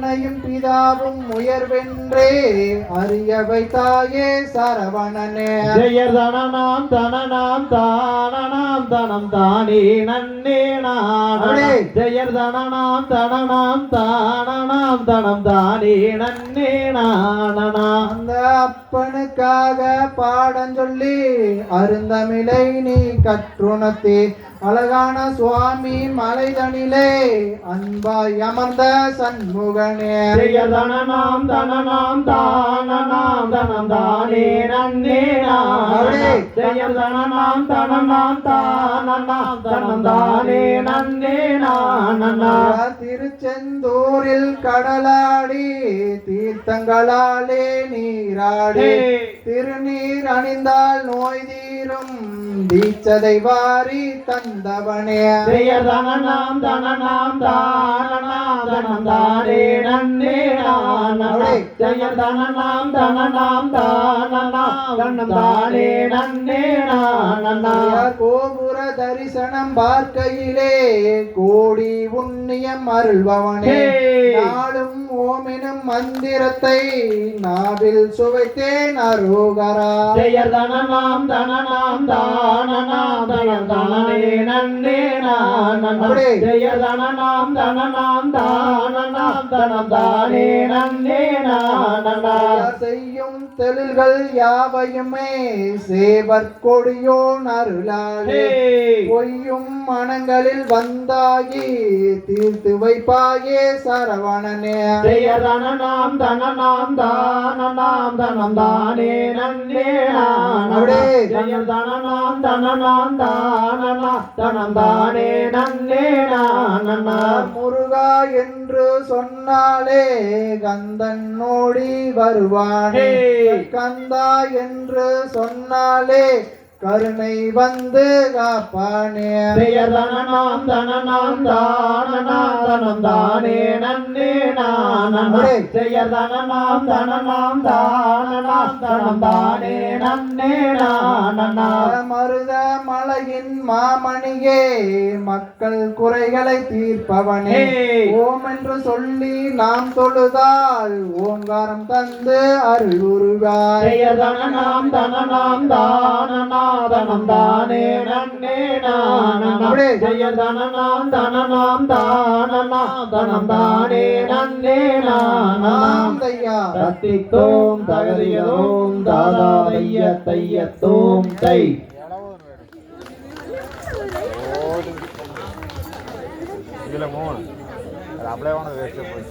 அன்னையும் பிதாவும் உயர்வென்றே அறிய வைத்தாயே சரவணனே. ஜெயர் தனநாம் தனநாம் தானநாம் தனம் தானே நன்னே நானே. ஜெயர் தனநாம் தனநாம் தானநாம் தனம் தானே நன்னே நானனா. அந்த அப்பனுக்காக பாடஞ்சொல்லி அருந்தமிழை நீ கற்றுணத்தே அழகான சுவாமி மலைதனிலே அன்பாய் அமர்ந்த சண்முகனே. தனநாம் தனநாம் தானநாம் தனம் தானே நன்னே நானே. தனநாம் தனநாம் தானநாம் தனம் தானே நன்னே நானனா. திருச்செந்தூரில் கடலாடி தீர்த்தங்களாலே நீராடி திருநீர் அணிந்தால் நோய் தீரும் தீட்சதை வாரி தந்தவனே. தனநாம் தனநாம் தானநாம் தனம் தானே நன்னே நானே. தனநாம் தனநாம் தானநாம் தனம் தானே நன்னே நானனா. கோபுர தரிசனம் பார்க்கையிலே கோடி புண்ணியம் அருள்பவனே. நாளும் ஓமெனும் மந்திரத்தை நாவில் சுவைத்தேன் அரோகரா. தனநாம் தனநாம் தானநாம் தனம் தானே நன்னே நானே. தனநாம் தனநாம் தானநாம் தனம் தானே நன்னே நானனா. செய்யும் தொழில்கள் யாவையுமே சேவர் கொடியோன் அருளாலே பொய்யும் மனங்களில் வந்தாகி தீர்த்து வைப்பாயே சரவணனே. தனநாம் தனநாம் தானநாம் தனம் தானே நன்னே நானே. தனநாம் தனநாம் தானநாம் தனம் தானே நன்னே நானனா. முருகா என்று சொன்னாலே கந்தன் ஓடி வருவானே. கந்தா என்று சொன்னாலே கருணை வந்து காப்பானே. தனநாம் தனநாம் தானநாம் தனம் தானே நன்னே நானே. தனநாம் தனநாம் தானநாம் தனம் தானே நன்னே நானனா. மருத மலையின் மாமணியே மக்கள் குறைகளை தீர்ப்பவனே. ஓம் என்று சொல்லி நாம் தொழுதால் ஓங்காரம் தந்து அருள் உருவாய். தனநாம் தனநாம் தானநாம் தனம் தானே நன்னே நானே. தனநாம் தனநாம் தானநாம் தனம் தானே நன்னே நானாம். தத்தித்தோம் தகதியதோம் தாதா தைய தையத்தோம் தை. இதுல மூணு அப்படியே வேஸ்ட் போய்